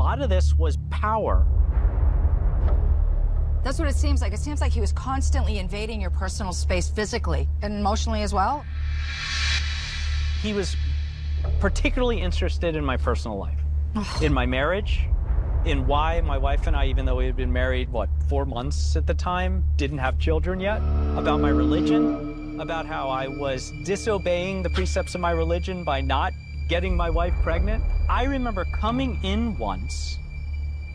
lot of this was power. That's what it seems like. It seems like he was constantly invading your personal space physically and emotionally as well. He was particularly interested in my personal life, in my marriage, in why my wife and I, even though we had been married, 4 months at the time, didn't have children yet, about my religion, about how I was disobeying the precepts of my religion by not getting my wife pregnant. I remember coming in once,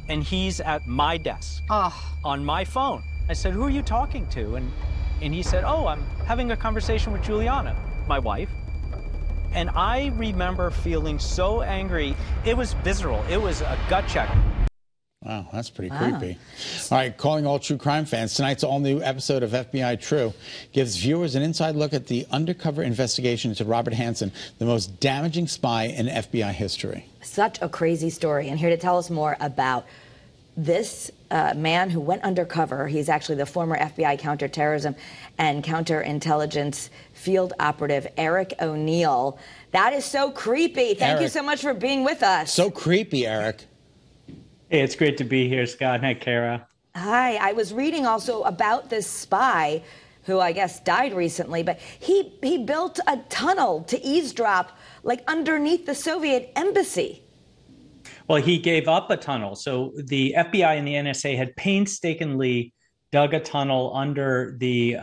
and he's at my desk on my phone. I said, "Who are you talking to?" And he said, "Oh, I'm having a conversation with Juliana, my wife." And I remember feeling so angry. It was visceral. It was a gut check. Wow, that's pretty creepy. All right, calling all true crime fans, tonight's all-new episode of FBI True gives viewers an inside look at the undercover investigation into Robert Hanssen, the most damaging spy in FBI history. Such a crazy story. And here to tell us more about this man who went undercover, he's actually the former FBI counterterrorism and counterintelligence field operative, Eric O'Neill. That is so creepy. Thank you so much for being with us. So creepy, Eric. Hey, it's great to be here, Scott. Hi, Kara. Hi. I was reading also about this spy who I guess died recently, but he built a tunnel to eavesdrop like underneath the Soviet embassy. Well, he gave up a tunnel. So the FBI and the NSA had painstakingly dug a tunnel under the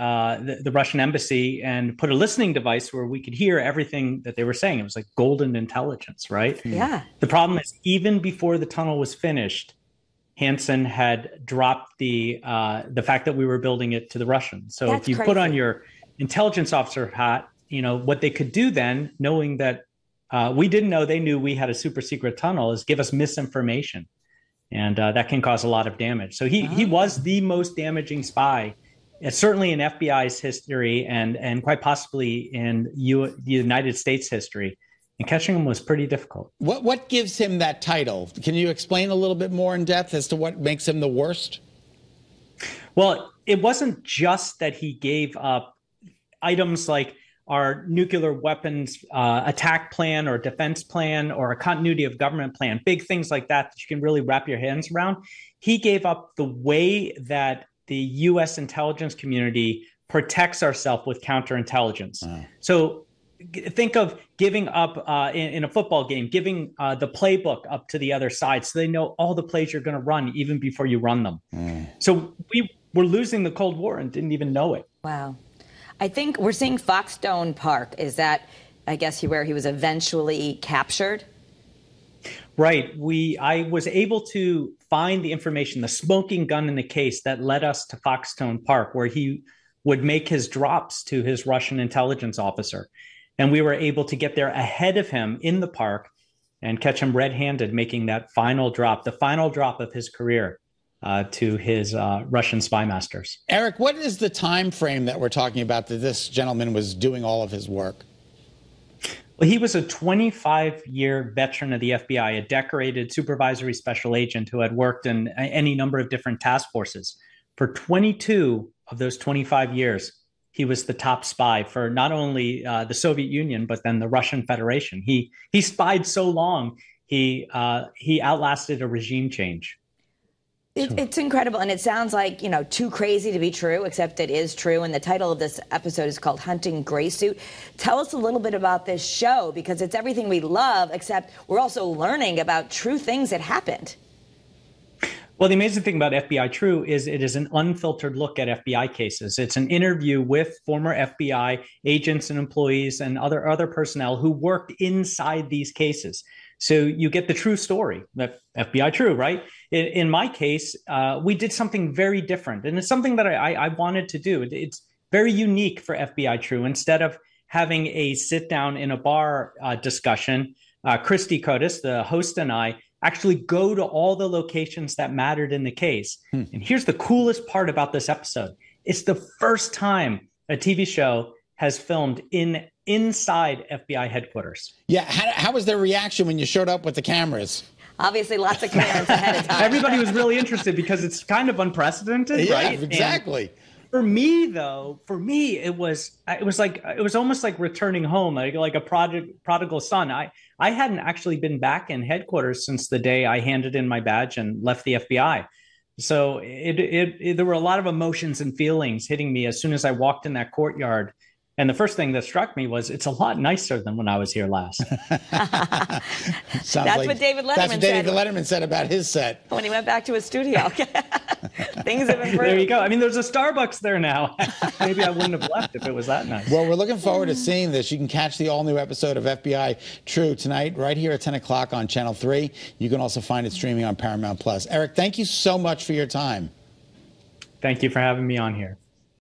Russian embassy and put a listening device where we could hear everything that they were saying. It was like golden intelligence, right? Yeah. The problem is, even before the tunnel was finished, Hanssen had dropped the fact that we were building it to the Russians. So That's if you crazy. put on your intelligence officer hat, you know what they could do then, knowing that we didn't know, they knew we had a super secret tunnel, is give us misinformation. And that can cause a lot of damage. So he was the most damaging spy, certainly in FBI's history and quite possibly in the United States history. And catching him was pretty difficult. What gives him that title? Can you explain a little bit more in depth as to what makes him the worst? Well, it wasn't just that he gave up items like our nuclear weapons attack plan or defense plan or a continuity of government plan, big things like that you can really wrap your hands around. He gave up the way that the U.S. intelligence community protects ourselves with counterintelligence. Wow. So think of giving up in a football game, giving the playbook up to the other side so they know all the plays you're going to run even before you run them. So we were losing the Cold War and didn't even know it. Wow. I think we're seeing Foxstone Park. Is that, I guess, where he was eventually captured? Right. I was able to find the information, the smoking gun in the case that led us to Foxstone Park, where he would make his drops to his Russian intelligence officer. And we were able to get there ahead of him in the park and catch him red-handed making that final drop, the final drop of his career. To his Russian spy masters. Eric, what is the time frame that we're talking about that this gentleman was doing all of his work? Well, he was a 25-year veteran of the FBI, a decorated supervisory special agent who had worked in any number of different task forces. For 22 of those 25 years, he was the top spy for not only the Soviet Union, but then the Russian Federation. He spied so long, he outlasted a regime change. It's incredible, and it sounds like, too crazy to be true, except it is true, and the title of this episode is called Hunting Gray Suit. Tell us a little bit about this show, because it's everything we love, except we're also learning about true things that happened. Well, the amazing thing about FBI True is it is an unfiltered look at FBI cases. It's an interview with former FBI agents and employees and other personnel who worked inside these cases. So you get the true story, that FBI True, right? In my case, we did something very different. And it's something that I wanted to do. It's very unique for FBI True. Instead of having a sit down in a bar discussion, Christy Cotis, the host, and I actually go to all the locations that mattered in the case. And here's the coolest part about this episode. It's the first time a TV show has filmed inside FBI headquarters. Yeah, how was their reaction when you showed up with the cameras? Obviously, lots of clearance ahead of time. Everybody was really interested because it's kind of unprecedented, right? Exactly. For me, though, it was almost like returning home, like a prodigal son. I hadn't actually been back in headquarters since the day I handed in my badge and left the FBI. So there were a lot of emotions and feelings hitting me as soon as I walked in that courtyard. And the first thing that struck me was it's a lot nicer than when I was here last. That's what David Letterman said about his set. When he went back to his studio. Things have improved. There you go. I mean, there's a Starbucks there now. Maybe I wouldn't have left if it was that nice. Well, we're looking forward to seeing this. You can catch the all-new episode of FBI True tonight right here at 10 o'clock on Channel 3. You can also find it streaming on Paramount+. Eric, thank you so much for your time. Thank you for having me on here.